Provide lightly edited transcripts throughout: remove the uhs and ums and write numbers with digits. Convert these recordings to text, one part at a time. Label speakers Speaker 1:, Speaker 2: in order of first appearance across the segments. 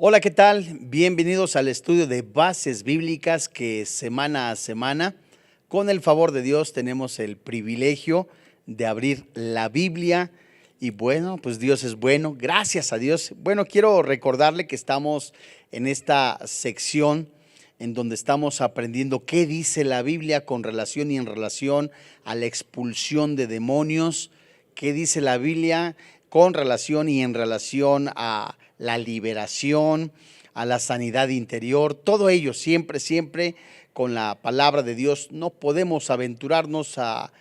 Speaker 1: Hola, ¿qué tal? Bienvenidos al estudio de bases bíblicas que semana a semana, con el favor de Dios, tenemos el privilegio de abrir la Biblia y bueno, pues Dios es bueno, gracias a Dios. Bueno, quiero recordarle que estamos en esta sección en donde estamos aprendiendo qué dice la Biblia con relación y en relación a la expulsión de demonios, qué dice la Biblia con relación y en relación a la liberación, a la sanidad interior, todo ello siempre con la palabra de Dios. No podemos aventurarnos a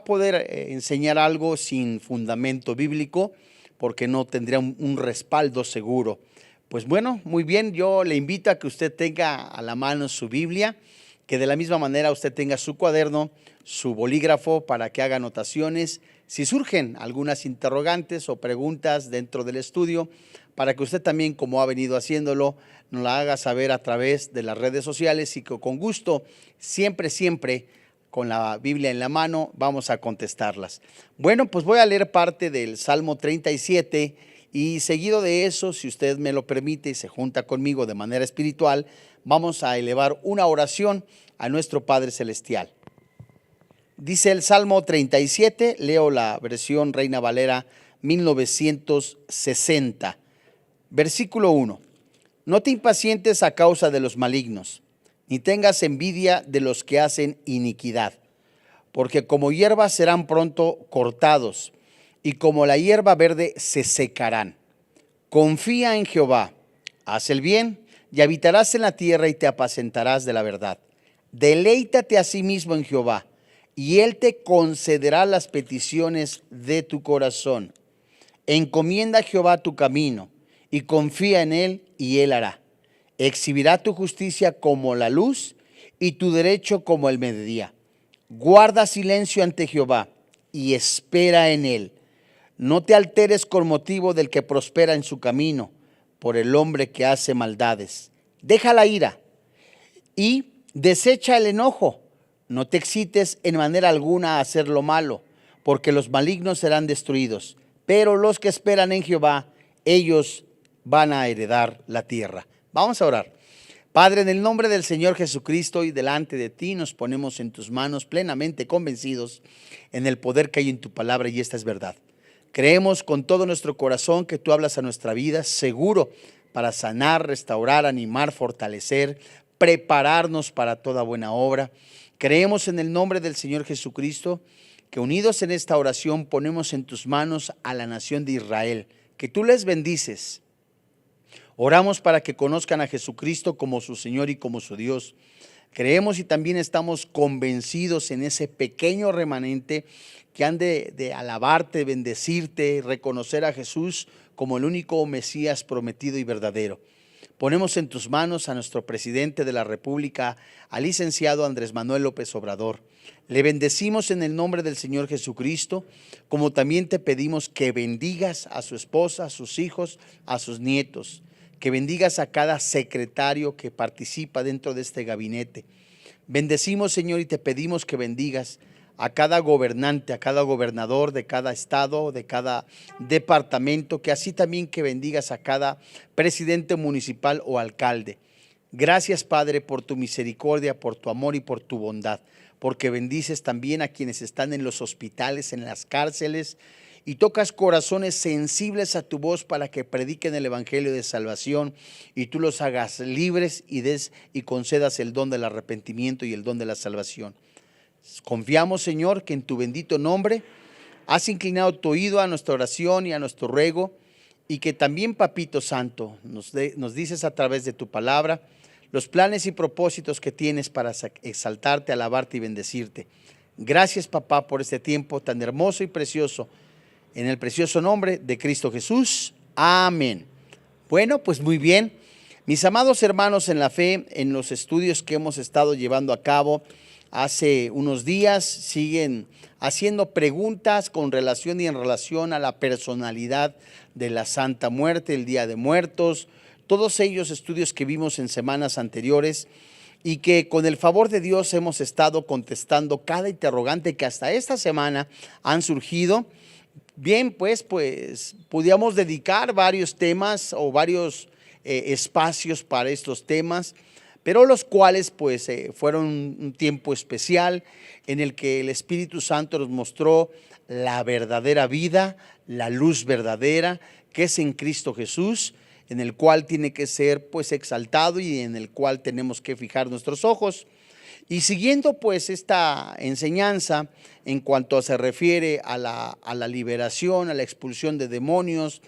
Speaker 1: poder enseñar algo sin fundamento bíblico, porque no tendría un respaldo seguro. Pues bueno, muy bien, yo le invito a que usted tenga a la mano su Biblia, que de la misma manera usted tenga su cuaderno, su bolígrafo para que haga anotaciones. Si surgen algunas interrogantes o preguntas dentro del estudio, para que usted también, como ha venido haciéndolo, nos la haga saber a través de las redes sociales y que con gusto, siempre, con la Biblia en la mano, vamos a contestarlas. Bueno, pues voy a leer parte del Salmo 37 y seguido de eso, si usted me lo permite y se junta conmigo de manera espiritual, vamos a elevar una oración a nuestro Padre Celestial. Dice el Salmo 37, leo la versión Reina Valera 1960, versículo 1. No te impacientes a causa de los malignos, ni tengas envidia de los que hacen iniquidad, porque como hierba serán pronto cortados, y como la hierba verde se secarán. Confía en Jehová, haz el bien, y habitarás en la tierra y te apacentarás de la verdad. Deleítate a sí mismo en Jehová, y Él te concederá las peticiones de tu corazón. Encomienda a Jehová tu camino, y confía en Él, y Él hará. Exhibirá tu justicia como la luz, y tu derecho como el mediodía. Guarda silencio ante Jehová, y espera en Él. No te alteres con motivo del que prospera en su camino, por el hombre que hace maldades. Deja la ira, y desecha el enojo. No te excites en manera alguna a hacer lo malo, porque los malignos serán destruidos. Pero los que esperan en Jehová, ellos van a heredar la tierra. Vamos a orar. Padre, en el nombre del Señor Jesucristo y delante de ti nos ponemos en tus manos plenamente convencidos en el poder que hay en tu palabra, y esta es verdad. Creemos con todo nuestro corazón que tú hablas a nuestra vida, seguro para sanar, restaurar, animar, fortalecer, prepararnos para toda buena obra. Creemos en el nombre del Señor Jesucristo que unidos en esta oración ponemos en tus manos a la nación de Israel, que tú les bendices. Oramos para que conozcan a Jesucristo como su Señor y como su Dios. Creemos y también estamos convencidos en ese pequeño remanente que han de alabarte, bendecirte, reconocer a Jesús como el único Mesías prometido y verdadero. Ponemos en tus manos a nuestro presidente de la República, al licenciado Andrés Manuel López Obrador. Le bendecimos en el nombre del Señor Jesucristo, como también te pedimos que bendigas a su esposa, a sus hijos, a sus nietos, que bendigas a cada secretario que participa dentro de este gabinete. Bendecimos, Señor, y te pedimos que bendigas a cada gobernante, a cada gobernador de cada estado, de cada departamento, que así también que bendigas a cada presidente municipal o alcalde. Gracias, Padre, por tu misericordia, por tu amor y por tu bondad, porque bendices también a quienes están en los hospitales, en las cárceles, y tocas corazones sensibles a tu voz para que prediquen el evangelio de salvación y tú los hagas libres y des y concedas el don del arrepentimiento y el don de la salvación. Confiamos, Señor, que en tu bendito nombre has inclinado tu oído a nuestra oración y a nuestro ruego, y que también, Papito Santo, nos dices a través de tu palabra los planes y propósitos que tienes para exaltarte, alabarte y bendecirte. Gracias, papá, por este tiempo tan hermoso y precioso, en el precioso nombre de Cristo Jesús. Amén. Bueno, pues muy bien, mis amados hermanos en la fe, en los estudios que hemos estado llevando a cabo hace unos días, siguen haciendo preguntas con relación y en relación a la personalidad de la Santa Muerte, el Día de Muertos, todos ellos estudios que vimos en semanas anteriores y que con el favor de Dios hemos estado contestando cada interrogante que hasta esta semana han surgido. Bien, pues podíamos dedicar varios temas o varios espacios para estos temas, pero los cuales pues fueron un tiempo especial en el que el Espíritu Santo nos mostró la verdadera vida, la luz verdadera que es en Cristo Jesús, en el cual tiene que ser pues exaltado y en el cual tenemos que fijar nuestros ojos. Y siguiendo pues esta enseñanza en cuanto se refiere a la liberación, a la expulsión de demonios,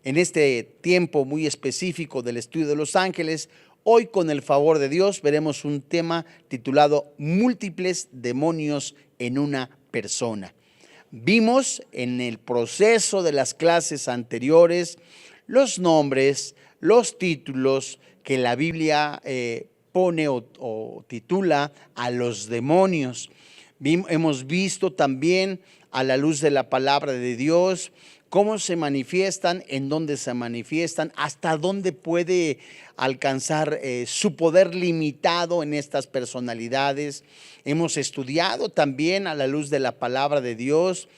Speaker 1: en este tiempo muy específico del estudio de los ángeles, hoy con el favor de Dios veremos un tema titulado múltiples demonios en una persona. Vimos en el proceso de las clases anteriores los nombres, los títulos que la Biblia pone o titula a los demonios. Hemos visto también a la luz de la palabra de Dios cómo se manifiestan, en dónde se manifiestan, hasta dónde puede alcanzar su poder limitado en estas personalidades. Hemos estudiado también a la luz de la palabra de Dios,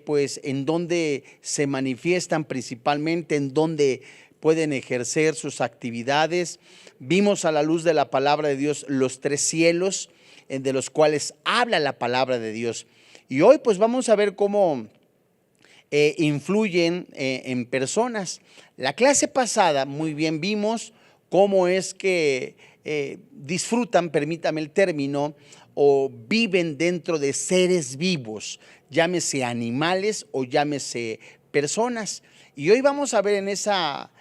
Speaker 1: pues en dónde se manifiestan principalmente, en dónde pueden ejercer sus actividades. Vimos a la luz de la palabra de Dios los 3 cielos de los cuales habla la palabra de Dios. Y hoy pues vamos a ver cómo influyen en personas. La clase pasada muy bien vimos cómo es que disfrutan, permítame el término, o viven dentro de seres vivos, llámese animales o llámese personas. Y hoy vamos a ver en esa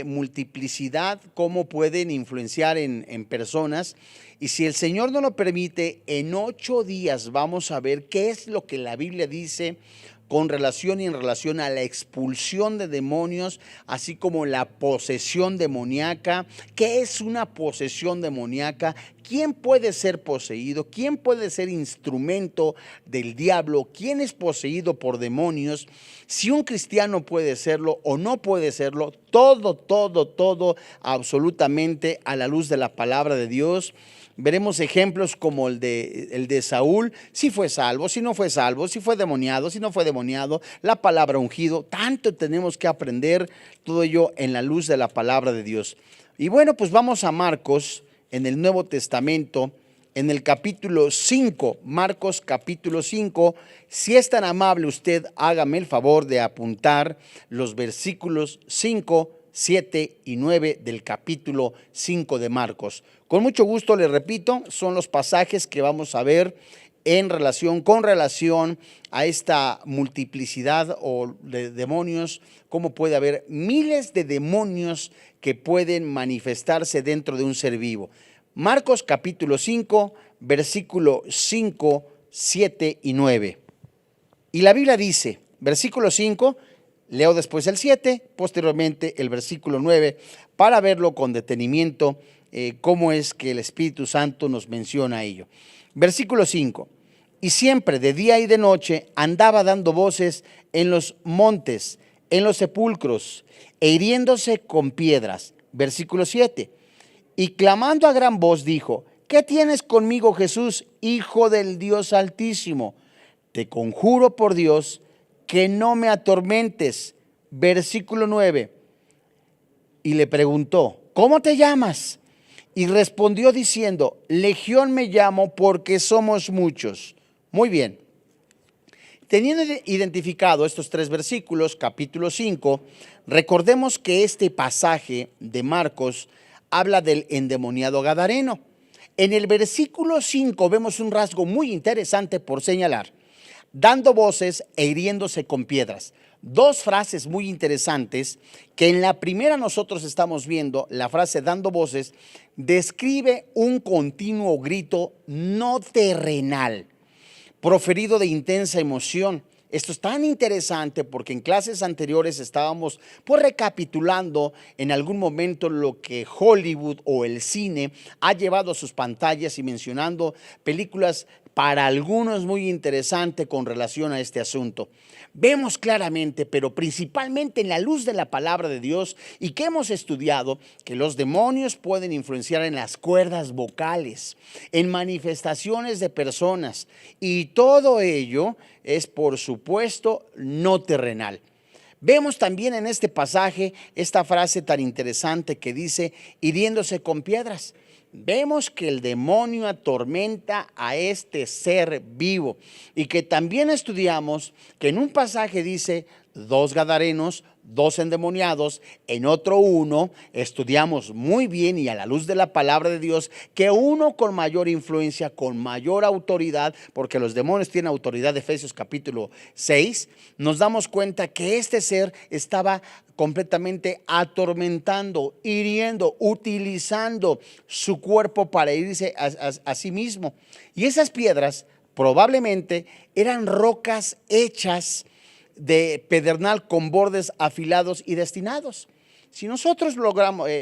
Speaker 1: multiplicidad cómo pueden influenciar en personas. Y si el Señor nos lo permite, en 8 días vamos a ver qué es lo que la Biblia dice con relación y en relación a la expulsión de demonios, así como la posesión demoníaca. ¿Qué es una posesión demoníaca? ¿Quién puede ser poseído? ¿Quién puede ser instrumento del diablo? ¿Quién es poseído por demonios? Si un cristiano puede serlo o no puede serlo, todo, absolutamente a la luz de la palabra de Dios. Veremos ejemplos como el de Saúl, si fue salvo, si no fue salvo, si fue demoniado, si no fue demoniado, la palabra ungido. Tanto tenemos que aprender todo ello en la luz de la palabra de Dios. Y bueno, pues vamos a Marcos en el Nuevo Testamento, en el capítulo 5, Marcos capítulo 5. Si es tan amable usted, hágame el favor de apuntar los versículos 5, 7 y 9 del capítulo 5 de Marcos. Con mucho gusto le repito, son los pasajes que vamos a ver con relación a esta multiplicidad o de demonios, cómo puede haber miles de demonios que pueden manifestarse dentro de un ser vivo. Marcos capítulo 5, versículo 5, 7 y 9. Y la Biblia dice, versículo 5, leo después el 7, posteriormente el versículo 9, para verlo con detenimiento, cómo es que el Espíritu Santo nos menciona ello. Versículo 5, y siempre de día y de noche andaba dando voces en los montes, en los sepulcros, e hiriéndose con piedras. Versículo 7, y clamando a gran voz dijo, ¿qué tienes conmigo, Jesús, Hijo del Dios Altísimo? Te conjuro por Dios que no me atormentes. Versículo 9, y le preguntó, ¿cómo te llamas? Y respondió diciendo, Legión me llamo porque somos muchos. Muy bien. Teniendo identificado estos 3 versículos, capítulo 5, recordemos que este pasaje de Marcos habla del endemoniado gadareno. En el versículo 5 vemos un rasgo muy interesante por señalar, dando voces e hiriéndose con piedras. 2 frases muy interesantes que en la primera nosotros estamos viendo, la frase dando voces, describe un continuo grito no terrenal, proferido de intensa emoción. Esto es tan interesante porque en clases anteriores estábamos pues recapitulando en algún momento lo que Hollywood o el cine ha llevado a sus pantallas y mencionando películas para algunos muy interesantes con relación a este asunto. Vemos claramente, pero principalmente en la luz de la palabra de Dios y que hemos estudiado, que los demonios pueden influenciar en las cuerdas vocales, en manifestaciones de personas, y todo ello es por supuesto no terrenal. Vemos también en este pasaje esta frase tan interesante que dice, hiriéndose con piedras. Vemos que el demonio atormenta a este ser vivo y que también estudiamos que en un pasaje dice 2 gadarenos, 2 endemoniados, en otro 1, estudiamos muy bien y a la luz de la palabra de Dios, que uno con mayor influencia, con mayor autoridad, porque los demonios tienen autoridad, de Efesios capítulo 6, nos damos cuenta que este ser estaba completamente atormentando, hiriendo, utilizando su cuerpo para herirse a sí mismo. Y esas piedras probablemente eran rocas hechas de pedernal con bordes afilados y destinados. Si nosotros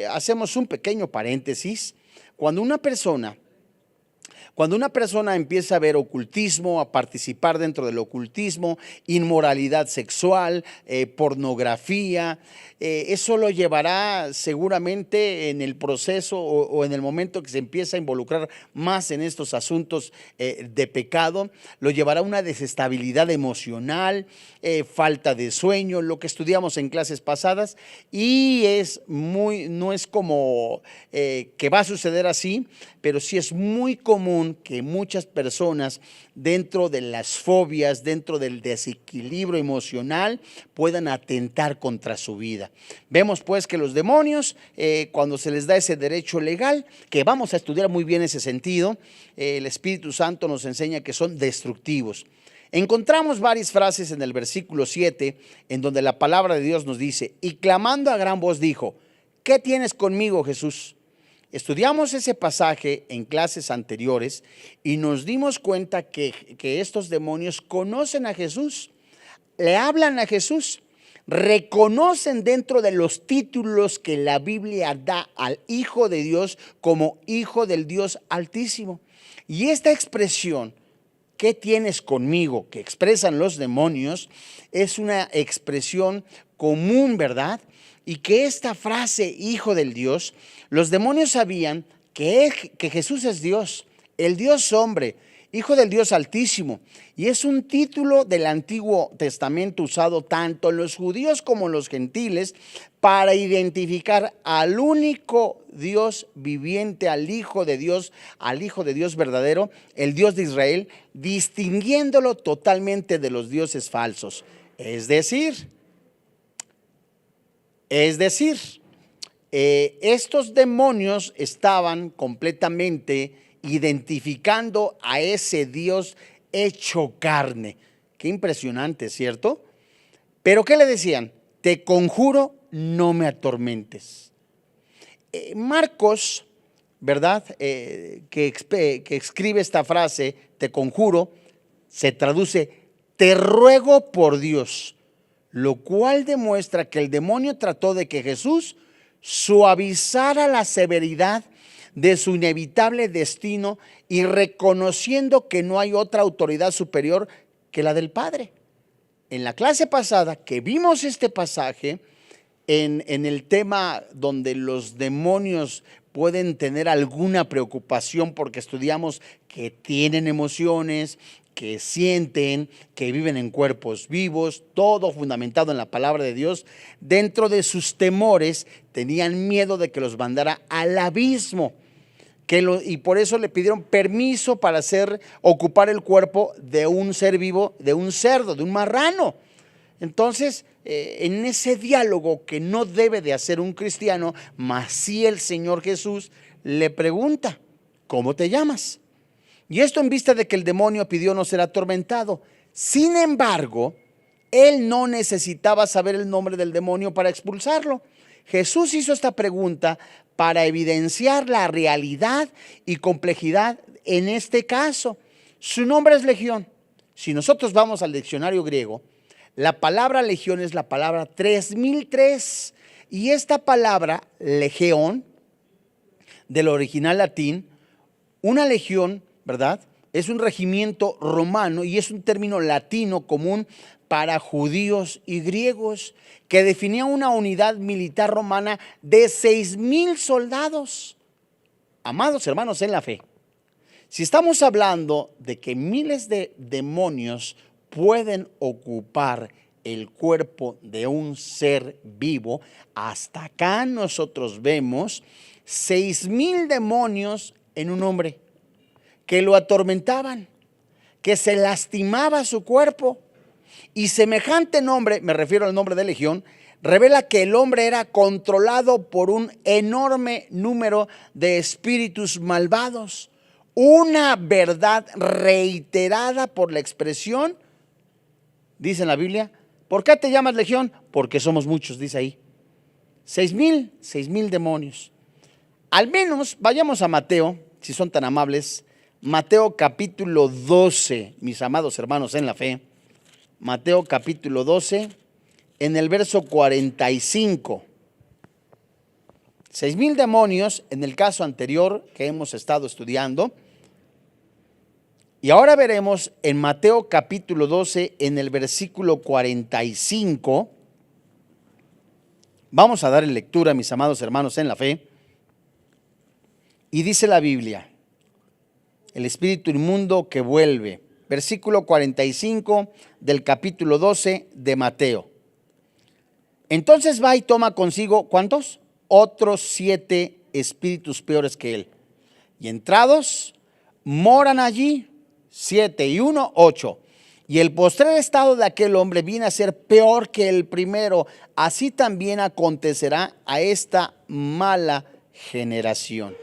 Speaker 1: hacemos un pequeño paréntesis, cuando una persona empieza a ver ocultismo, a participar dentro del ocultismo, inmoralidad sexual, pornografía, eso lo llevará seguramente en el proceso o en el momento que se empieza a involucrar más en estos asuntos de pecado, lo llevará a una desestabilidad emocional, falta de sueño, lo que estudiamos en clases pasadas, y no es como que va a suceder así, pero sí es muy común que muchas personas dentro de las fobias, dentro del desequilibrio emocional, puedan atentar contra su vida. Vemos pues que los demonios, cuando se les da ese derecho legal, que vamos a estudiar muy bien ese sentido, el Espíritu Santo nos enseña que son destructivos. Encontramos varias frases en el versículo 7, en donde la palabra de Dios nos dice, y clamando a gran voz dijo, ¿qué tienes conmigo, Jesús? Estudiamos ese pasaje en clases anteriores y nos dimos cuenta que estos demonios conocen a Jesús, le hablan a Jesús, reconocen dentro de los títulos que la Biblia da al Hijo de Dios como Hijo del Dios Altísimo. Y esta expresión, ¿qué tienes conmigo?, que expresan los demonios, es una expresión común, ¿verdad? Y que esta frase, Hijo del Dios, los demonios sabían que Jesús es Dios, el Dios hombre, Hijo del Dios Altísimo. Y es un título del Antiguo Testamento usado tanto en los judíos como en los gentiles para identificar al único Dios viviente, al Hijo de Dios verdadero, el Dios de Israel, distinguiéndolo totalmente de los dioses falsos. Es decir, estos demonios estaban completamente identificando a ese Dios hecho carne. Qué impresionante, ¿cierto? Pero ¿qué le decían? Te conjuro, no me atormentes. Marcos, ¿verdad? Que escribe esta frase, te conjuro, se traduce, te ruego por Dios, lo cual demuestra que el demonio trató de que Jesús suavizara la severidad de su inevitable destino y reconociendo que no hay otra autoridad superior que la del Padre. En la clase pasada que vimos este pasaje, en el tema donde los demonios pueden tener alguna preocupación porque estudiamos que tienen emociones, que sienten, que viven en cuerpos vivos, todo fundamentado en la palabra de Dios, dentro de sus temores tenían miedo de que los mandara al abismo, y por eso le pidieron permiso para ocupar el cuerpo de un ser vivo, de un cerdo, de un marrano. Entonces, en ese diálogo que no debe de hacer un cristiano, mas sí el Señor Jesús le pregunta, ¿cómo te llamas? Y esto en vista de que el demonio pidió no ser atormentado. Sin embargo, él no necesitaba saber el nombre del demonio para expulsarlo. Jesús hizo esta pregunta para evidenciar la realidad y complejidad en este caso. Su nombre es Legión. Si nosotros vamos al diccionario griego, la palabra legión es la palabra 3003. Y esta palabra, legión, del original latín, una legión, ¿verdad? Es un regimiento romano y es un término latino común para judíos y griegos que definía una unidad militar romana de 6,000 soldados. Amados hermanos en la fe, si estamos hablando de que miles de demonios pueden ocupar el cuerpo de un ser vivo, hasta acá nosotros vemos 6,000 demonios en un hombre que lo atormentaban, que se lastimaba su cuerpo. Y semejante nombre, me refiero al nombre de legión, revela que el hombre era controlado por un enorme número de espíritus malvados. Una verdad reiterada por la expresión, dice en la Biblia, ¿por qué te llamas legión? Porque somos muchos, dice ahí. 6,000 demonios. Al menos vayamos a Mateo, si son tan amables. Mateo capítulo 12, mis amados hermanos en la fe. Mateo capítulo 12, en el verso 45. 6,000 demonios en el caso anterior que hemos estado estudiando. Y ahora veremos en Mateo capítulo 12, en el versículo 45. Vamos a dar lectura, mis amados hermanos en la fe. Y dice la Biblia, el espíritu inmundo que vuelve. Versículo 45 del capítulo 12 de Mateo. Entonces va y toma consigo, ¿cuántos? Otros 7 espíritus peores que él. Y entrados, moran allí 7 y 1, 8. Y el postrer estado de aquel hombre viene a ser peor que el primero. Así también acontecerá a esta mala generación.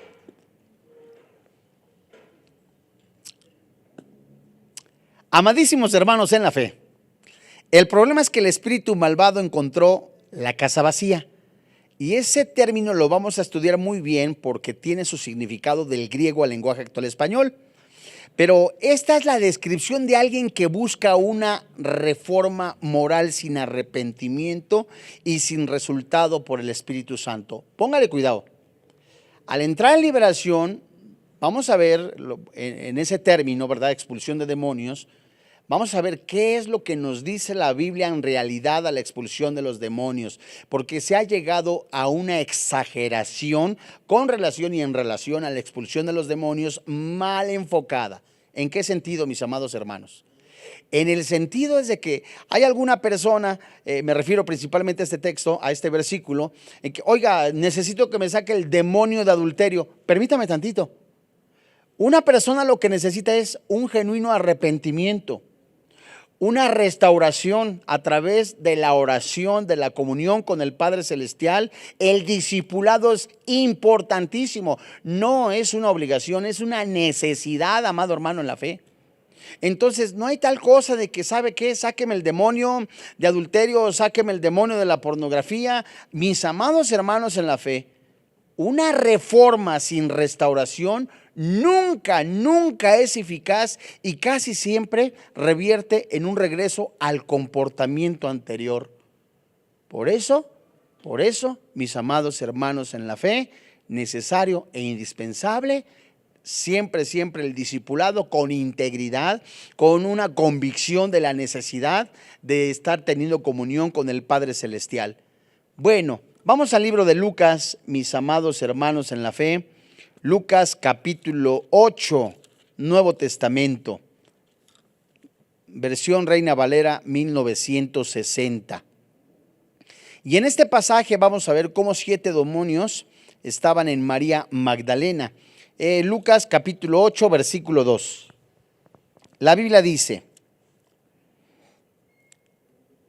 Speaker 1: Amadísimos hermanos en la fe, el problema es que el espíritu malvado encontró la casa vacía. Y ese término lo vamos a estudiar muy bien porque tiene su significado del griego al lenguaje actual español. Pero esta es la descripción de alguien que busca una reforma moral sin arrepentimiento y sin resultado por el Espíritu Santo. Póngale cuidado. Al entrar en liberación, vamos a ver en ese término, ¿verdad? Expulsión de demonios. Vamos a ver qué es lo que nos dice la Biblia en realidad a la expulsión de los demonios, porque se ha llegado a una exageración con relación y en relación a la expulsión de los demonios mal enfocada. ¿En qué sentido, mis amados hermanos? En el sentido es de que hay alguna persona, me refiero principalmente a este texto, a este versículo, en que, oiga, necesito que me saque el demonio de adulterio. Permítame tantito. Una persona lo que necesita es un genuino arrepentimiento, una restauración a través de la oración, de la comunión con el Padre Celestial. El discipulado es importantísimo, no es una obligación, es una necesidad, amado hermano en la fe. Entonces no hay tal cosa de que, ¿sabe qué? Sáqueme el demonio de adulterio, sáqueme el demonio de la pornografía. Mis amados hermanos en la fe, una reforma sin restauración nunca es eficaz y casi siempre revierte en un regreso al comportamiento anterior. Por eso, mis amados hermanos en la fe, necesario e indispensable, siempre el discipulado con integridad, con una convicción de la necesidad de estar teniendo comunión con el Padre Celestial. Bueno, vamos al libro de Lucas, mis amados hermanos en la fe. Lucas capítulo 8, Nuevo Testamento, versión Reina Valera 1960. Y en este pasaje vamos a ver cómo 7 demonios estaban en María Magdalena. Lucas capítulo 8, versículo 2. La Biblia dice: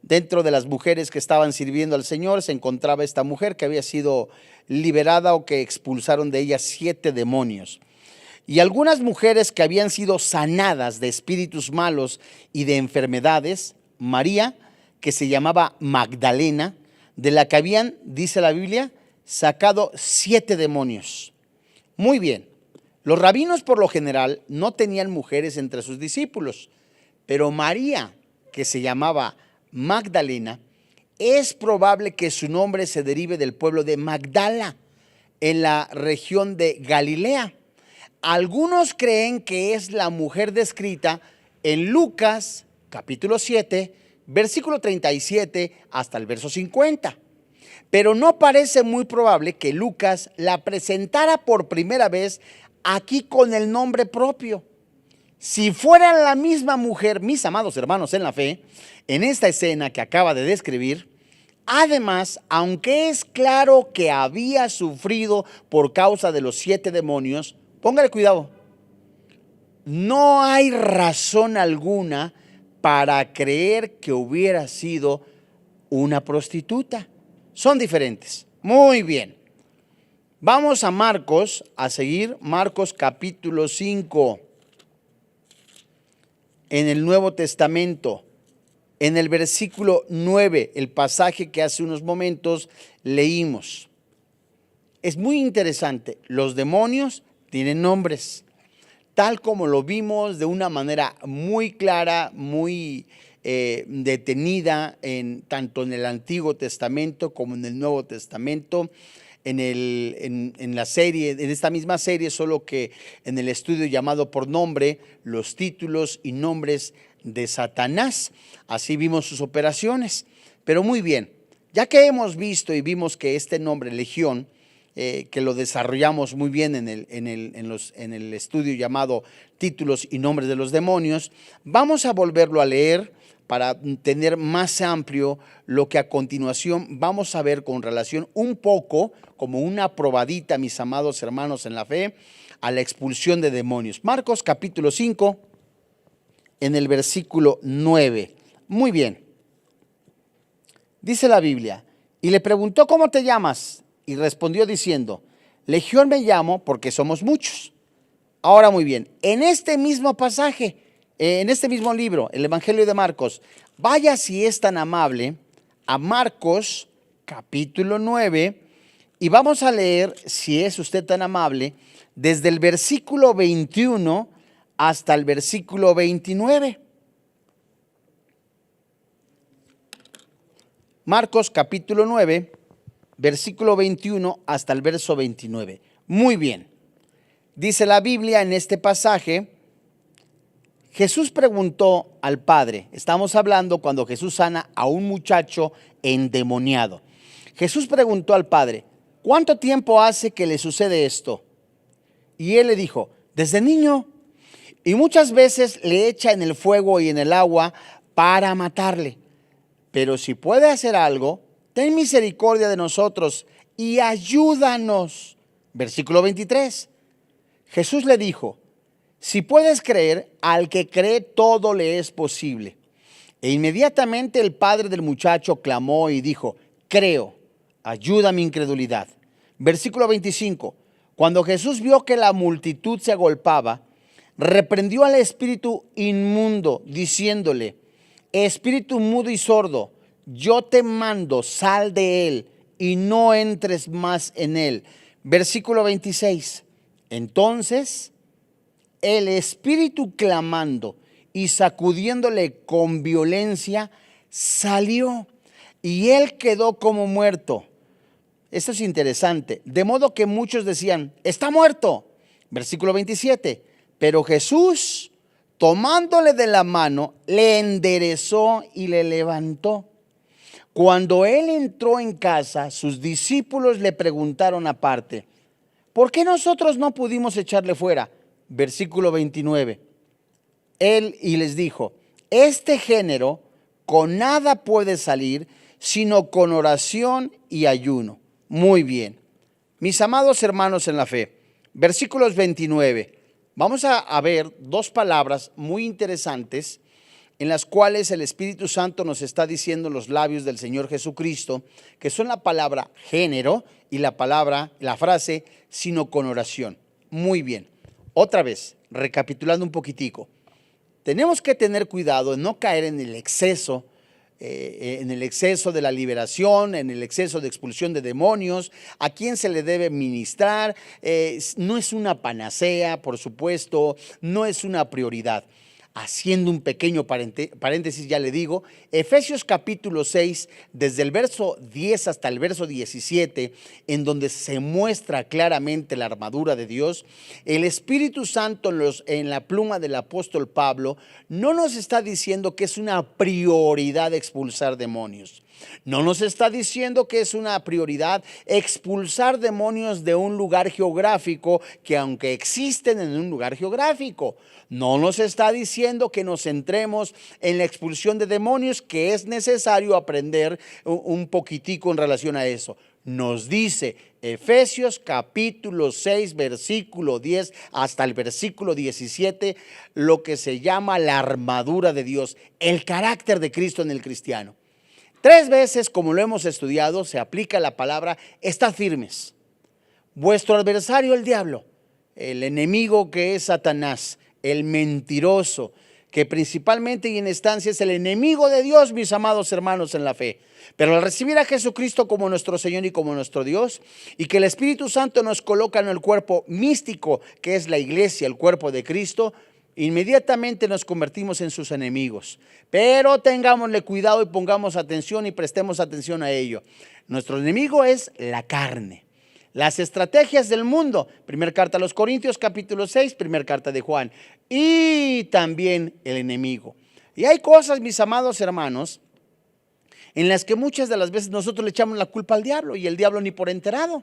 Speaker 1: dentro de las mujeres que estaban sirviendo al Señor se encontraba esta mujer que había sido liberada o que expulsaron de ella 7 demonios. Y algunas mujeres que habían sido sanadas de espíritus malos y de enfermedades, María, que se llamaba Magdalena, de la que habían, dice la Biblia, sacado 7 demonios. Muy bien, los rabinos por lo general no tenían mujeres entre sus discípulos, pero María, que se llamaba Magdalena, es probable que su nombre se derive del pueblo de Magdala, en la región de Galilea. Algunos creen que es la mujer descrita en Lucas capítulo 7, versículo 37 hasta el verso 50. Pero no parece muy probable que Lucas la presentara por primera vez aquí con el nombre propio. Si fuera la misma mujer, mis amados hermanos en la fe, en esta escena que acaba de describir, además, aunque es claro que había sufrido por causa de los 7 demonios, póngale cuidado, no hay razón alguna para creer que hubiera sido una prostituta. Son diferentes. Muy bien. Vamos a Marcos, a seguir Marcos capítulo 5. En el Nuevo Testamento, en el versículo 9, el pasaje que hace unos momentos leímos. Es muy interesante, los demonios tienen nombres, tal como lo vimos de una manera muy clara, muy detenida, tanto en el Antiguo Testamento como en el Nuevo Testamento. En la serie, en esta misma serie, solo que en el estudio llamado por nombre, los títulos y nombres de Satanás. Así vimos sus operaciones. Pero muy bien, ya que hemos visto y vimos que este nombre, Legión, que lo desarrollamos muy bien en el estudio llamado títulos y nombres de los demonios, vamos a volverlo a leer para tener más amplio lo que a continuación vamos a ver con relación un poco, como una probadita, mis amados hermanos en la fe, a la expulsión de demonios. Marcos capítulo 5, en el versículo 9. Muy bien. Dice la Biblia, y le preguntó, ¿cómo te llamas? Y respondió diciendo, Legión me llamo porque somos muchos. Ahora muy bien, en este mismo pasaje, en este mismo libro, el Evangelio de Marcos, vaya si es tan amable a Marcos capítulo 9 y vamos a leer, si es usted tan amable, desde el versículo 21 hasta el versículo 29. Marcos capítulo 9, versículo 21 hasta el verso 29. Muy bien. Dice la Biblia en este pasaje, Jesús preguntó al Padre, estamos hablando cuando Jesús sana a un muchacho endemoniado. Jesús preguntó al Padre, ¿cuánto tiempo hace que le sucede esto? Y él le dijo, desde niño, y muchas veces le echa en el fuego y en el agua para matarle. Pero si puede hacer algo, ten misericordia de nosotros y ayúdanos. Versículo 23. Jesús le dijo, si puedes creer, al que cree todo le es posible. E inmediatamente el padre del muchacho clamó y dijo, creo, ayuda mi incredulidad. Versículo 25. Cuando Jesús vio que la multitud se agolpaba, reprendió al espíritu inmundo, diciéndole, espíritu mudo y sordo, yo te mando, sal de él y no entres más en él. Versículo 26. Entonces el espíritu clamando y sacudiéndole con violencia salió y él quedó como muerto. Esto es interesante. De modo que muchos decían, está muerto. Versículo 27. Pero Jesús, tomándole de la mano, le enderezó y le levantó. Cuando él entró en casa, sus discípulos le preguntaron aparte, ¿por qué nosotros no pudimos echarle fuera? Versículo 29. Él y les dijo, este género con nada puede salir, sino con oración y ayuno. Muy bien. Mis amados hermanos en la fe, versículos 29. Vamos a ver dos palabras muy interesantes en las cuales el Espíritu Santo nos está diciendo en los labios del Señor Jesucristo, que son la palabra género y la frase, sino con oración. Muy bien. Otra vez, recapitulando un poquitico, tenemos que tener cuidado en no caer en el exceso de la liberación, en el exceso de expulsión de demonios, a quién se le debe ministrar. No es una panacea, por supuesto, no es una prioridad. Haciendo un pequeño paréntesis, ya le digo, Efesios capítulo 6, desde el verso 10 hasta el verso 17, en donde se muestra claramente la armadura de Dios, el Espíritu Santo en la pluma del apóstol Pablo no nos está diciendo que es una prioridad expulsar demonios. No nos está diciendo que es una prioridad expulsar demonios de un lugar geográfico, que aunque existen en un lugar geográfico. No nos está diciendo que nos centremos en la expulsión de demonios, que es necesario aprender un poquitico en relación a eso. Nos dice Efesios capítulo 6, versículo 10 hasta el versículo 17, lo que se llama la armadura de Dios, el carácter de Cristo en el cristiano. 3 veces, como lo hemos estudiado, se aplica la palabra: estad firmes. Vuestro adversario, el diablo, el enemigo que es Satanás, el mentiroso, que principalmente y en estancia es el enemigo de Dios, mis amados hermanos en la fe. Pero al recibir a Jesucristo como nuestro Señor y como nuestro Dios, y que el Espíritu Santo nos coloca en el cuerpo místico, que es la iglesia, el cuerpo de Cristo, inmediatamente nos convertimos en sus enemigos. Pero tengámosle cuidado y pongamos atención y prestemos atención a ello. Nuestro enemigo es la carne. Las estrategias del mundo, primera carta a los Corintios capítulo 6, primera carta de Juan, y también el enemigo. Y hay cosas, mis amados hermanos, en las que muchas de las veces nosotros le echamos la culpa al diablo y el diablo ni por enterado.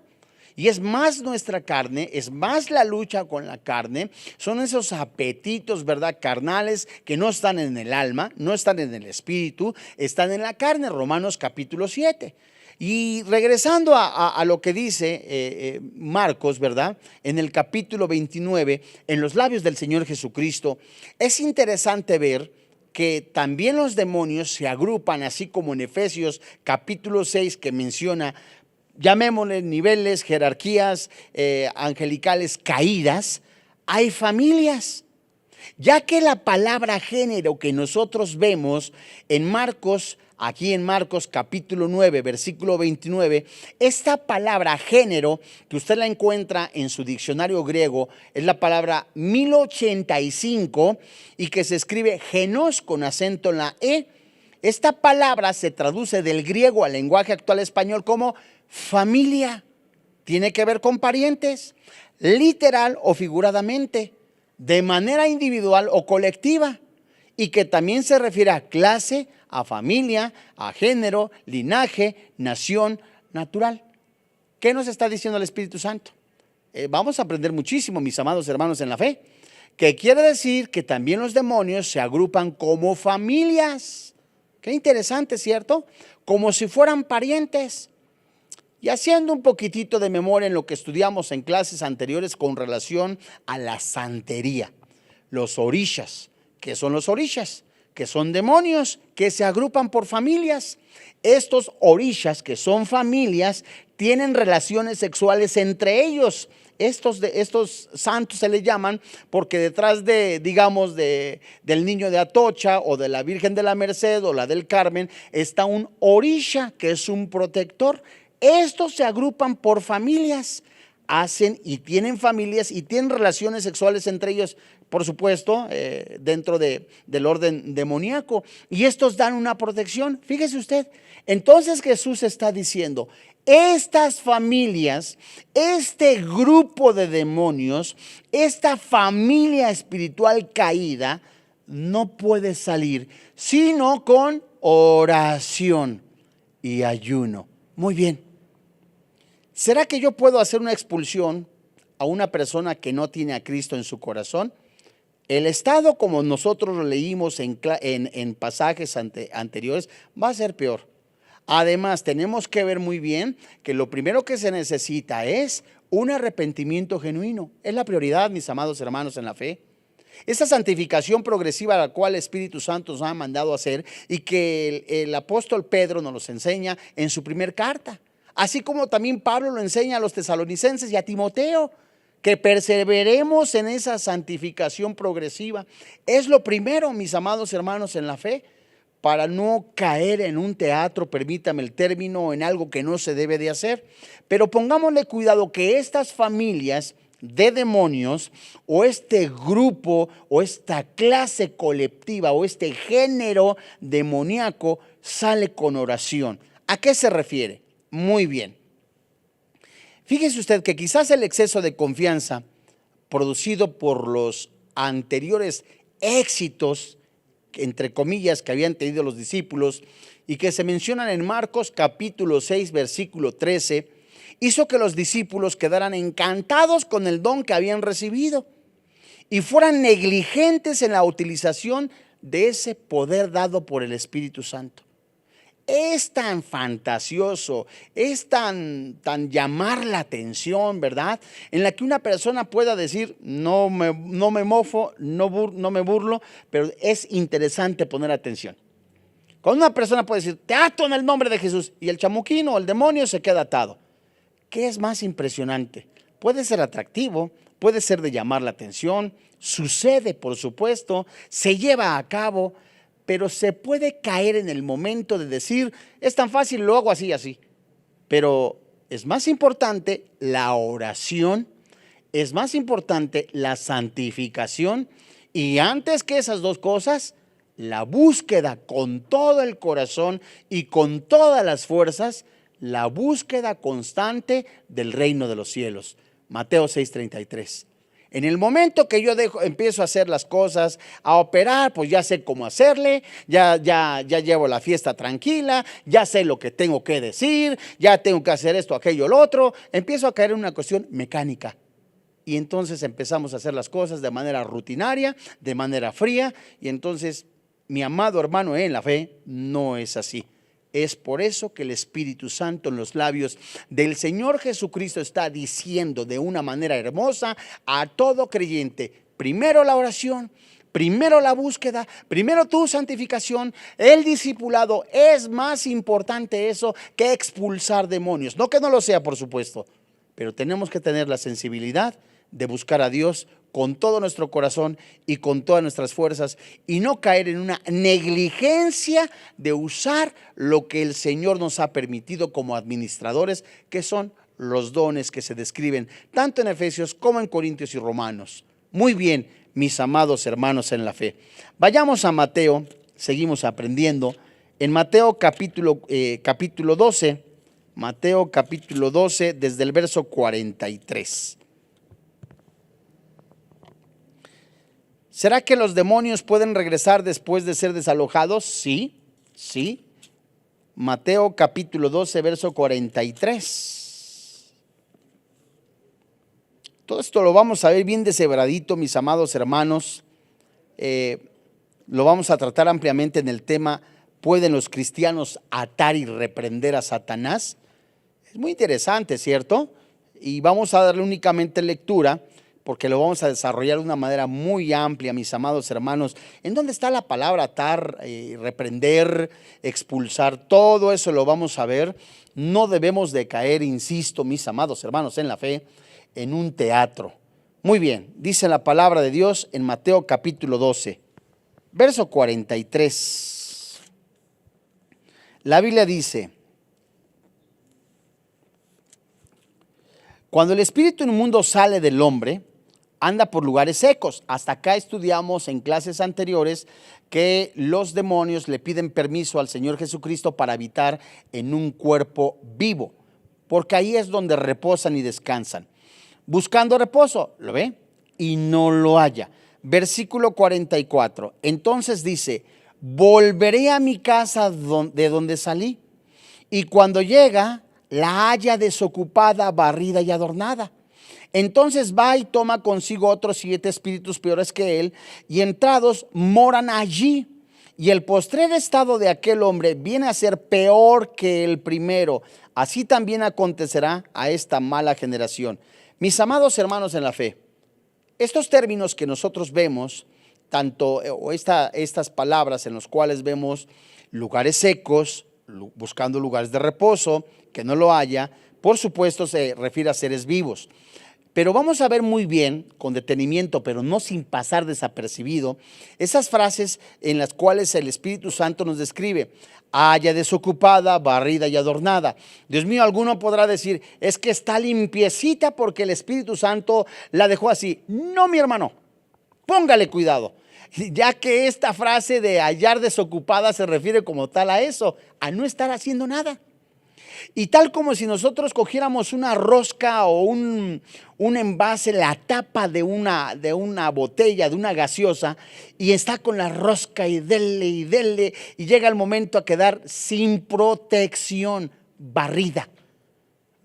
Speaker 1: Y es más nuestra carne, es más la lucha con la carne, son esos apetitos, ¿verdad?, carnales que no están en el alma, no están en el espíritu, están en la carne. Romanos capítulo 7. Y regresando a lo que dice Marcos, ¿verdad?, en el capítulo 29, en los labios del Señor Jesucristo, es interesante ver que también los demonios se agrupan, así como en Efesios capítulo 6, que menciona, llamémosle niveles, jerarquías angelicales caídas. Hay familias, ya que la palabra género que nosotros vemos en Marcos, aquí en Marcos capítulo 9, versículo 29, esta palabra género, que usted la encuentra en su diccionario griego, es la palabra 1085 y que se escribe genos con acento en la E. Esta palabra se traduce del griego al lenguaje actual español como familia. Tiene que ver con parientes, literal o figuradamente, de manera individual o colectiva, y que también se refiere a clase, a familia, a género, linaje, nación, natural. ¿Qué nos está diciendo el Espíritu Santo? Vamos a aprender muchísimo, mis amados hermanos en la fe, que quiere decir que también los demonios se agrupan como familias. Qué interesante, ¿cierto? Como si fueran parientes. Y haciendo un poquitito de memoria en lo que estudiamos en clases anteriores con relación a la santería, los orishas. ¿Qué son los orishas? Que son demonios que se agrupan por familias. Estos orishas, que son familias, tienen relaciones sexuales entre ellos. Estos santos se les llaman porque detrás de, digamos, del niño de Atocha o de la Virgen de la Merced o la del Carmen, está un orisha, que es un protector. Estos se agrupan por familias, hacen y tienen familias y tienen relaciones sexuales entre ellos, por supuesto, dentro del orden demoníaco. Y estos dan una protección. Fíjese usted, entonces Jesús está diciendo, estas familias, este grupo de demonios, esta familia espiritual caída, no puede salir sino con oración y ayuno. Muy bien. ¿Será que yo puedo hacer una expulsión a una persona que no tiene a Cristo en su corazón? El estado, como nosotros lo leímos en pasajes anteriores, va a ser peor. Además, tenemos que ver muy bien que lo primero que se necesita es un arrepentimiento genuino. Es la prioridad, mis amados hermanos en la fe. Esa santificación progresiva a la cual el Espíritu Santo nos ha mandado a hacer y que el apóstol Pedro nos los enseña en su primer carta. Así como también Pablo lo enseña a los tesalonicenses y a Timoteo, que perseveremos en esa santificación progresiva. Es lo primero, mis amados hermanos en la fe, para no caer en un teatro, permítame el término, en algo que no se debe de hacer. Pero pongámosle cuidado que estas familias de demonios o este grupo o esta clase colectiva o este género demoníaco sale con oración. ¿A qué se refiere? Muy bien. Fíjese usted que quizás el exceso de confianza producido por los anteriores éxitos entre comillas, que habían tenido los discípulos y que se mencionan en Marcos capítulo 6, versículo 13, hizo que los discípulos quedaran encantados con el don que habían recibido y fueran negligentes en la utilización de ese poder dado por el Espíritu Santo. Es tan fantasioso, es tan llamar la atención, ¿verdad? En la que una persona pueda decir, no me mofo, no me burlo, pero es interesante poner atención. Cuando una persona puede decir, te ato en el nombre de Jesús, y el chamuquino o el demonio se queda atado. ¿Qué es más impresionante? Puede ser atractivo, puede ser de llamar la atención, sucede, por supuesto, se lleva a cabo, pero se puede caer en el momento de decir, es tan fácil, lo hago así y así. Pero es más importante la oración, es más importante la santificación y antes que esas dos cosas, la búsqueda con todo el corazón y con todas las fuerzas, la búsqueda constante del reino de los cielos. Mateo 6:33. En el momento que yo empiezo a hacer las cosas, a operar, pues ya sé cómo hacerle, ya llevo la fiesta tranquila, ya sé lo que tengo que decir, ya tengo que hacer esto, aquello, lo otro. Empiezo a caer en una cuestión mecánica. Y entonces empezamos a hacer las cosas de manera rutinaria, de manera fría. Y entonces, mi amado hermano en la fe, no es así. Es por eso que el Espíritu Santo en los labios del Señor Jesucristo está diciendo de una manera hermosa a todo creyente, primero la oración, primero la búsqueda, primero tu santificación, el discipulado. Es más importante eso que expulsar demonios. No que no lo sea, por supuesto, pero tenemos que tener la sensibilidad de buscar a Dios con todo nuestro corazón y con todas nuestras fuerzas y no caer en una negligencia de usar lo que el Señor nos ha permitido como administradores, que son los dones que se describen tanto en Efesios como en Corintios y Romanos. Muy bien, mis amados hermanos en la fe. Vayamos a Mateo, seguimos aprendiendo. En Mateo capítulo 12, Mateo capítulo 12, desde el verso 43. ¿Será que los demonios pueden regresar después de ser desalojados? Sí, sí. Mateo capítulo 12, verso 43. Todo esto lo vamos a ver bien deshebradito, mis amados hermanos. Lo vamos a tratar ampliamente en el tema, ¿pueden los cristianos atar y reprender a Satanás? Es muy interesante, ¿cierto? Y vamos a darle únicamente lectura, porque lo vamos a desarrollar de una manera muy amplia, mis amados hermanos. ¿En dónde está la palabra atar, reprender, expulsar? Todo eso lo vamos a ver. No debemos de caer, insisto, mis amados hermanos en la fe, en un teatro. Muy bien, dice la palabra de Dios en Mateo capítulo 12, verso 43. La Biblia dice: cuando el espíritu inmundo sale del hombre, anda por lugares secos. Hasta acá estudiamos en clases anteriores que los demonios le piden permiso al Señor Jesucristo para habitar en un cuerpo vivo, porque ahí es donde reposan y descansan. Buscando reposo, ¿lo ve? Y no lo halla. Versículo 44. Entonces dice: volveré a mi casa de donde salí, y cuando llega, la halla desocupada, barrida y adornada. Entonces va y toma consigo otros 7 espíritus peores que él, y entrados moran allí. Y el postrer estado de aquel hombre viene a ser peor que el primero. Así también acontecerá a esta mala generación. Mis amados hermanos en la fe, estos términos que nosotros vemos, estas palabras en las cuales vemos lugares secos, buscando lugares de reposo, que no lo haya, por supuesto se refiere a seres vivos. Pero vamos a ver muy bien, con detenimiento, pero no sin pasar desapercibido, esas frases en las cuales el Espíritu Santo nos describe: haya desocupada, barrida y adornada. Dios mío, alguno podrá decir, es que está limpiecita porque el Espíritu Santo la dejó así. No, mi hermano, póngale cuidado, ya que esta frase de hallar desocupada se refiere como tal a eso, a no estar haciendo nada. Y tal como si nosotros cogiéramos una rosca o un envase, la tapa de una botella, de una gaseosa, y está con la rosca y dele, y llega el momento a quedar sin protección, barrida.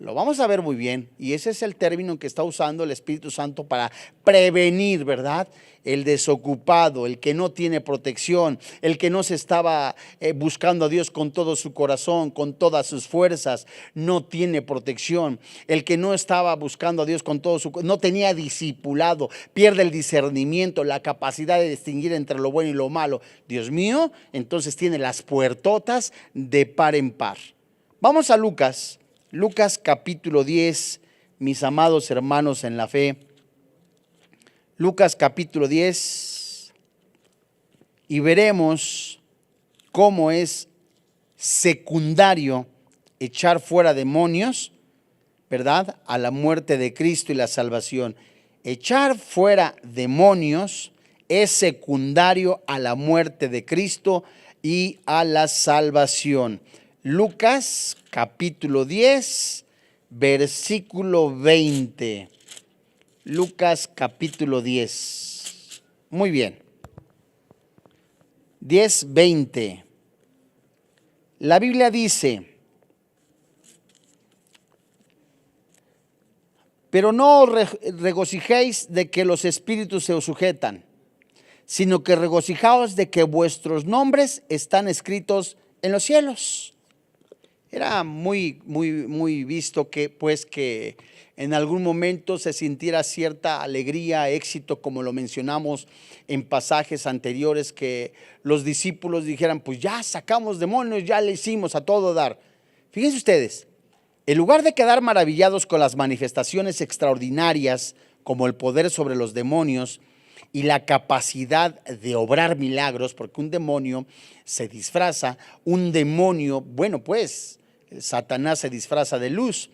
Speaker 1: Lo vamos a ver muy bien, y ese es el término que está usando el Espíritu Santo para prevenir, ¿verdad? El desocupado, el que no tiene protección, el que no se estaba buscando a Dios con todo su corazón, con todas sus fuerzas, no tiene protección. El que no estaba buscando a Dios con todo su no tenía discipulado, pierde el discernimiento, la capacidad de distinguir entre lo bueno y lo malo. Dios mío, entonces tiene las puertotas de par en par. Vamos a Lucas capítulo 10, mis amados hermanos en la fe. Lucas capítulo 10, y veremos cómo es secundario echar fuera demonios, ¿verdad? A la muerte de Cristo y la salvación. Echar fuera demonios es secundario a la muerte de Cristo y a la salvación. Lucas capítulo 10, versículo 20. Lucas capítulo 10. Muy bien. 10:20. La Biblia dice: pero no os regocijéis de que los espíritus se os sujetan, sino que regocijaos de que vuestros nombres están escritos en los cielos. Era muy visto que en algún momento se sintiera cierta alegría, éxito, como lo mencionamos en pasajes anteriores, que los discípulos dijeran: pues ya sacamos demonios, ya le hicimos a todo dar. Fíjense ustedes, en lugar de quedar maravillados con las manifestaciones extraordinarias, como el poder sobre los demonios y la capacidad de obrar milagros, porque un demonio se disfraza, un demonio, bueno, pues Satanás se disfraza de luz.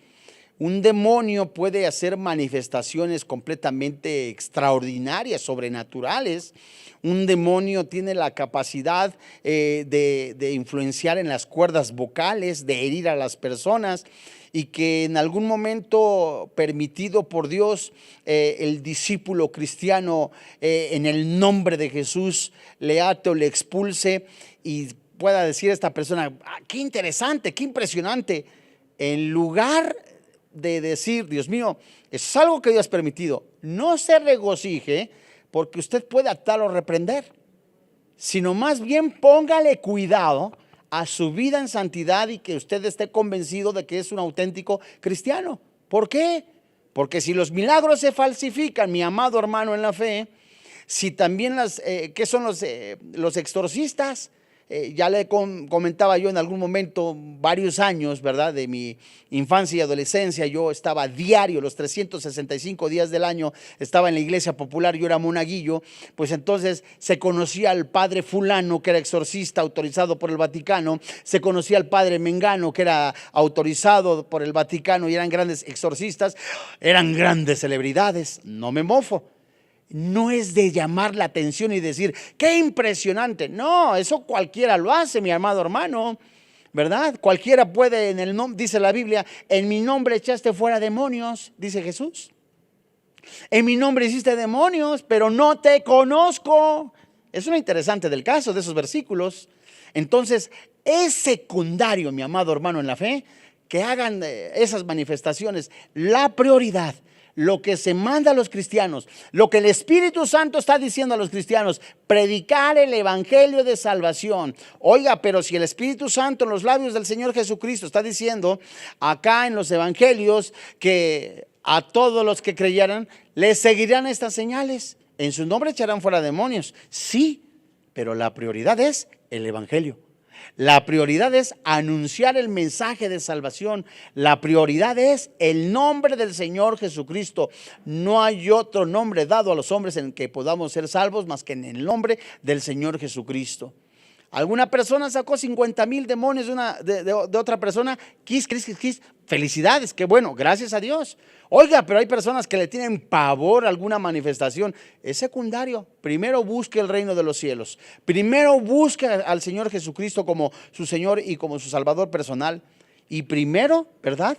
Speaker 1: Un demonio puede hacer manifestaciones completamente extraordinarias, sobrenaturales. Un demonio tiene la capacidad de influenciar en las cuerdas vocales, de herir a las personas, y que en algún momento permitido por Dios, el discípulo cristiano en el nombre de Jesús le ate o le expulse y pueda decir a esta persona: qué interesante, qué impresionante. En lugar de decir: Dios mío, es algo que Dios ha permitido, no se regocije porque usted puede atar o reprender, sino más bien póngale cuidado a su vida en santidad y que usted esté convencido de que es un auténtico cristiano. ¿Por qué? Porque si los milagros se falsifican, mi amado hermano en la fe, si también ¿qué son los exorcistas? Ya le comentaba yo en algún momento, varios años, ¿verdad?, de mi infancia y adolescencia. Yo estaba diario, los 365 días del año, estaba en la iglesia popular, yo era monaguillo. Pues entonces se conocía al padre fulano, que era exorcista autorizado por el Vaticano, se conocía al padre mengano, que era autorizado por el Vaticano, y eran grandes exorcistas, eran grandes celebridades. No me mofo. No es de llamar la atención y decir: qué impresionante. No, eso cualquiera lo hace, mi amado hermano, ¿verdad? Cualquiera puede, en el nombre, dice la Biblia: en mi nombre echaste fuera demonios, dice Jesús. En mi nombre hiciste demonios, pero no te conozco. Es lo interesante del caso de esos versículos. Entonces, es secundario, mi amado hermano en la fe, que hagan esas manifestaciones. La prioridad, lo que se manda a los cristianos, lo que el Espíritu Santo está diciendo a los cristianos: predicar el evangelio de salvación. Oiga, pero si el Espíritu Santo en los labios del Señor Jesucristo está diciendo acá en los evangelios que a todos los que creyeran les seguirán estas señales, en su nombre echarán fuera demonios. Sí, pero la prioridad es el evangelio. La prioridad es anunciar el mensaje de salvación. La prioridad es el nombre del Señor Jesucristo. No hay otro nombre dado a los hombres en que podamos ser salvos más que en el nombre del Señor Jesucristo. Alguna persona sacó 50,000 demonios de otra persona. Quis. Felicidades, qué bueno, gracias a Dios. Oiga, pero hay personas que le tienen pavor a alguna manifestación. Es secundario. Primero busque el reino de los cielos. Primero busque al Señor Jesucristo como su Señor y como su Salvador personal. Y primero, ¿verdad?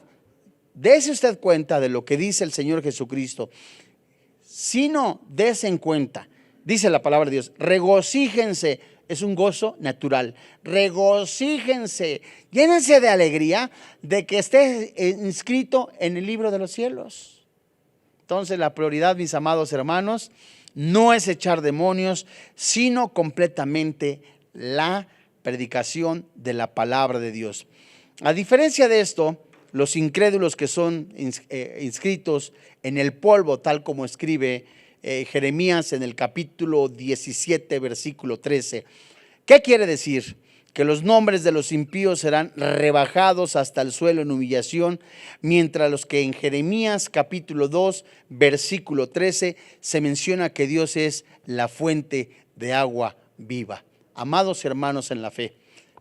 Speaker 1: Dese usted cuenta de lo que dice el Señor Jesucristo. Si no, dese en cuenta, dice la palabra de Dios, regocíjense, es un gozo natural, regocíjense, llénense de alegría de que esté inscrito en el libro de los cielos. Entonces la prioridad, mis amados hermanos, no es echar demonios, sino completamente la predicación de la palabra de Dios. A diferencia de esto, los incrédulos que son inscritos en el polvo, tal como escribe Jeremías en el capítulo 17, versículo 13. ¿Qué quiere decir? Que los nombres de los impíos serán rebajados hasta el suelo en humillación, mientras los que en Jeremías capítulo 2, versículo 13, se menciona que Dios es la fuente de agua viva. Amados hermanos en la fe,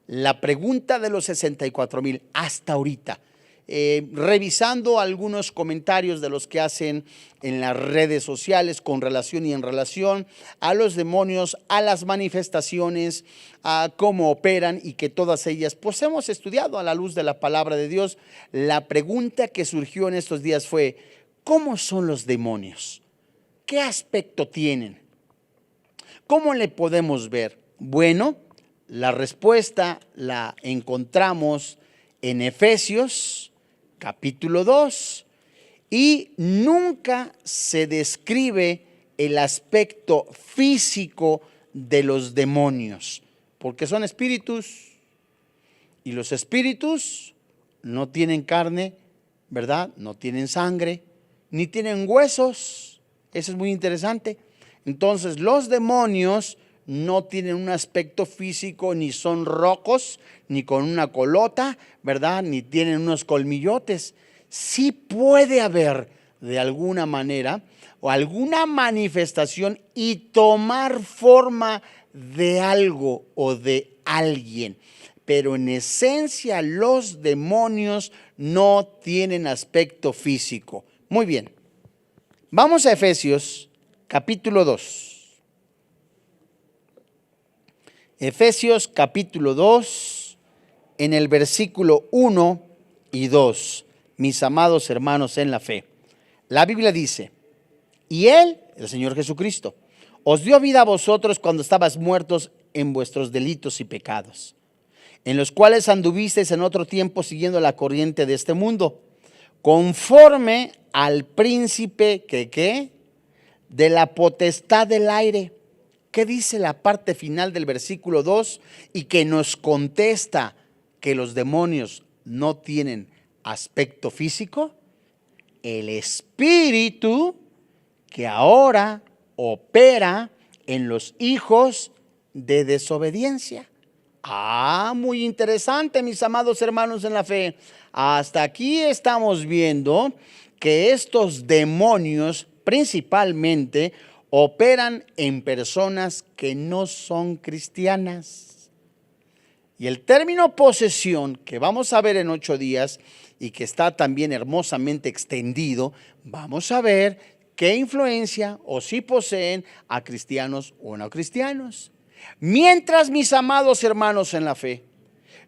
Speaker 1: la pregunta de los 64,000 hasta ahorita, revisando algunos comentarios de los que hacen en las redes sociales con relación y en relación a los demonios, a las manifestaciones, a cómo operan y que todas ellas pues hemos estudiado a la luz de la palabra de Dios. La pregunta que surgió en estos días fue: ¿cómo son los demonios? ¿Qué aspecto tienen? ¿Cómo le podemos ver? Bueno, la respuesta la encontramos en Efesios capítulo 2, y nunca se describe el aspecto físico de los demonios, porque son espíritus, y los espíritus no tienen carne, ¿verdad? No tienen sangre, ni tienen huesos. Eso es muy interesante. Entonces los demonios no tienen un aspecto físico, ni son rojos, ni con una colota, ¿verdad? Ni tienen unos colmillotes. Sí puede haber de alguna manera o alguna manifestación y tomar forma de algo o de alguien, pero en esencia los demonios no tienen aspecto físico. Muy bien, vamos a Efesios capítulo 2. Efesios capítulo 2, en el versículo 1 y 2, mis amados hermanos en la fe. La Biblia dice: y Él, el Señor Jesucristo, os dio vida a vosotros cuando estabais muertos en vuestros delitos y pecados, en los cuales anduvisteis en otro tiempo siguiendo la corriente de este mundo, conforme al príncipe que de la potestad del aire. ¿Qué dice la parte final del versículo 2? Y que nos contesta que los demonios no tienen aspecto físico. El espíritu que ahora opera en los hijos de desobediencia. Muy interesante, mis amados hermanos en la fe. Hasta aquí estamos viendo que estos demonios principalmente operan en personas que no son cristianas. Y el término posesión, que vamos a ver en 8 días y que está también hermosamente extendido, vamos a ver qué influencia o si poseen a cristianos o no cristianos. Mientras, mis amados hermanos en la fe,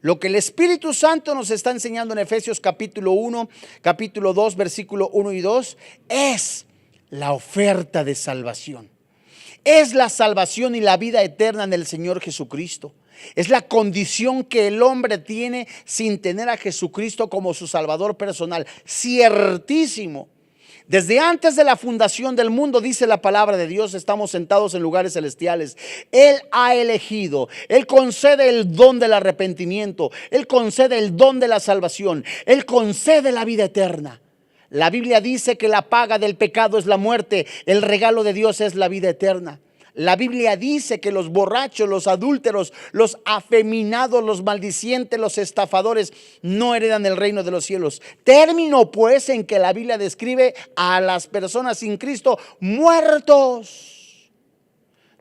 Speaker 1: lo que el Espíritu Santo nos está enseñando en Efesios capítulo 1, capítulo 2, versículo 1 y 2, es la oferta de salvación. Es la salvación y la vida eterna en el Señor Jesucristo. Es la condición que el hombre tiene sin tener a Jesucristo como su Salvador personal. Ciertísimo. Desde antes de la fundación del mundo, dice la palabra de Dios, estamos sentados en lugares celestiales. Él ha elegido, Él concede el don del arrepentimiento, Él concede el don de la salvación, Él concede la vida eterna. La Biblia dice que la paga del pecado es la muerte, el regalo de Dios es la vida eterna. La Biblia dice que los borrachos, los adúlteros, los afeminados, los maldicientes, los estafadores no heredan el reino de los cielos. Término pues en que la Biblia describe a las personas sin Cristo muertos.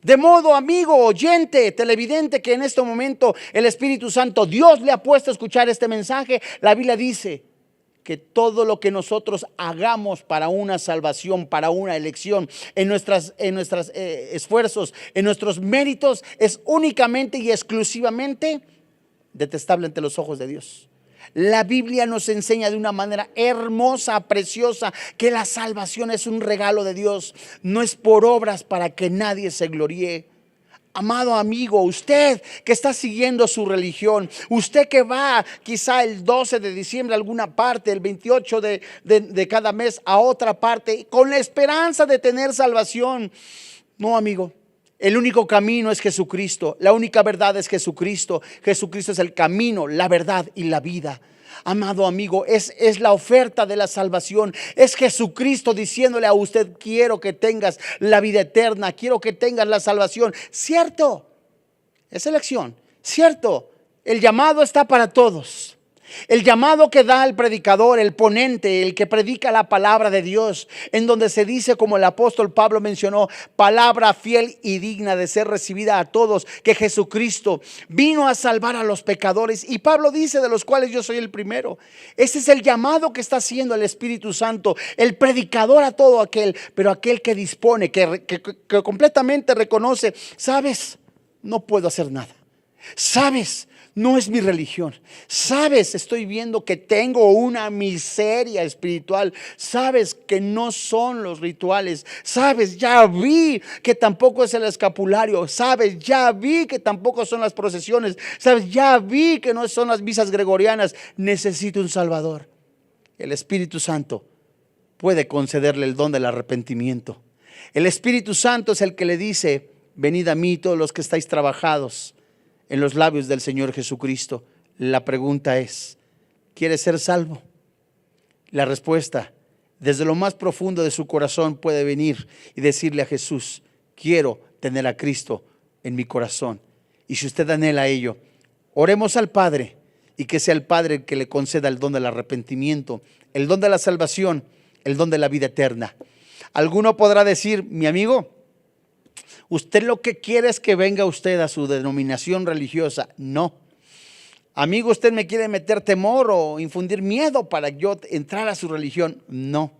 Speaker 1: De modo, amigo, oyente, televidente, que en este momento el Espíritu Santo, Dios le ha puesto a escuchar este mensaje, la Biblia dice que todo lo que nosotros hagamos para una salvación, para una elección, en nuestros esfuerzos, en nuestros méritos, es únicamente y exclusivamente detestable ante los ojos de Dios. La Biblia nos enseña de una manera hermosa, preciosa, que la salvación es un regalo de Dios, no es por obras para que nadie se gloríe. Amado amigo, usted que está siguiendo su religión, usted que va quizá el 12 de diciembre a alguna parte, el 28 de cada mes a otra parte, con la esperanza de tener salvación. No, amigo, el único camino es Jesucristo, la única verdad es Jesucristo. Jesucristo es el camino, la verdad y la vida. Amado amigo, es la oferta de la salvación. Es Jesucristo diciéndole a usted: quiero que tengas la vida eterna, quiero que tengas la salvación. Cierto, es elección, cierto, el llamado está para todos. El llamado que da el predicador, el ponente, el que predica la palabra de Dios, en donde se dice, como el apóstol Pablo mencionó, palabra fiel y digna de ser recibida a todos, que Jesucristo vino a salvar a los pecadores, y Pablo dice, de los cuales yo soy el primero. Ese es el llamado que está haciendo el Espíritu Santo, el predicador a todo aquel, pero aquel que dispone, que completamente reconoce: sabes, no puedo hacer nada. Sabes, no es mi religión. Sabes, estoy viendo que tengo una miseria espiritual. Sabes que no son los rituales. Sabes, ya vi que tampoco es el escapulario. Sabes, ya vi que tampoco son las procesiones. Sabes, ya vi que no son las misas gregorianas. Necesito un Salvador. El Espíritu Santo puede concederle el don del arrepentimiento. El Espíritu Santo es el que le dice: venid a mí todos los que estáis trabajados, en los labios del Señor Jesucristo. La pregunta es: ¿quieres ser salvo? La respuesta, desde lo más profundo de su corazón, puede venir y decirle a Jesús: quiero tener a Cristo en mi corazón. Y si usted anhela ello, oremos al Padre, y que sea el Padre el que le conceda el don del arrepentimiento, el don de la salvación, el don de la vida eterna. Alguno podrá decir: mi amigo, usted lo que quiere es que venga usted a su denominación religiosa. No, amigo, usted me quiere meter temor o infundir miedo para yo entrar a su religión. No,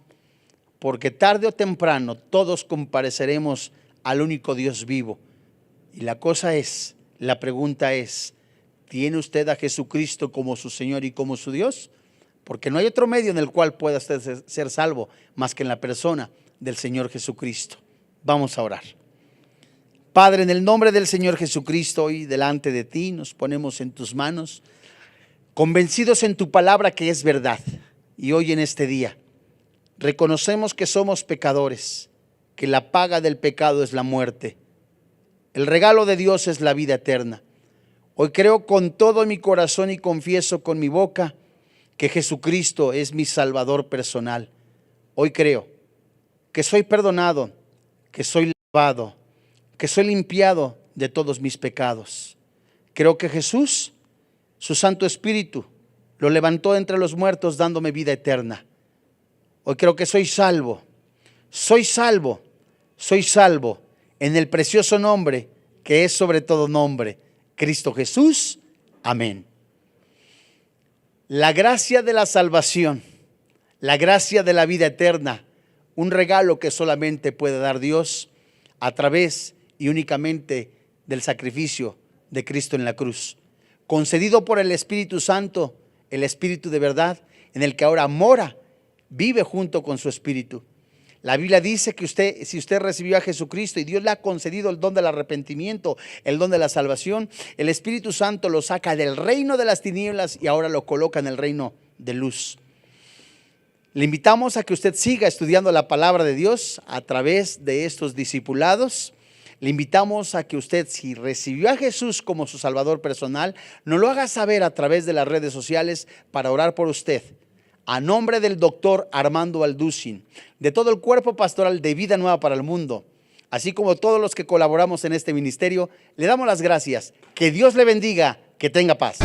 Speaker 1: porque tarde o temprano todos compareceremos al único Dios vivo. Y la pregunta es: ¿tiene usted a Jesucristo como su Señor y como su Dios? Porque no hay otro medio en el cual pueda usted ser salvo más que en la persona del Señor Jesucristo. Vamos a orar. Padre, en el nombre del Señor Jesucristo, hoy delante de ti nos ponemos en tus manos, convencidos en tu palabra que es verdad. Y hoy en este día reconocemos que somos pecadores, que la paga del pecado es la muerte. El regalo de Dios es la vida eterna. Hoy creo con todo mi corazón y confieso con mi boca que Jesucristo es mi Salvador personal. Hoy creo que soy perdonado, que soy lavado, que soy limpiado de todos mis pecados. Creo que Jesús, su Santo Espíritu, lo levantó entre los muertos dándome vida eterna. Hoy creo que soy salvo, soy salvo, soy salvo en el precioso nombre que es sobre todo nombre, Cristo Jesús. Amén. La gracia de la salvación, la gracia de la vida eterna, un regalo que solamente puede dar Dios a través y únicamente del sacrificio de Cristo en la cruz, concedido por el Espíritu Santo, el Espíritu de verdad, en el que ahora mora, vive junto con su Espíritu. La Biblia dice que si usted recibió a Jesucristo y Dios le ha concedido el don del arrepentimiento, el don de la salvación, el Espíritu Santo lo saca del reino de las tinieblas y ahora lo coloca en el reino de luz. Le invitamos a que usted siga estudiando la palabra de Dios a través de estos discipulados. Le invitamos a que usted, si recibió a Jesús como su Salvador personal, nos lo haga saber a través de las redes sociales para orar por usted. A nombre del doctor Armando Alducin, de todo el cuerpo pastoral de Vida Nueva para el Mundo, así como todos los que colaboramos en este ministerio, le damos las gracias. Que Dios le bendiga, que tenga paz.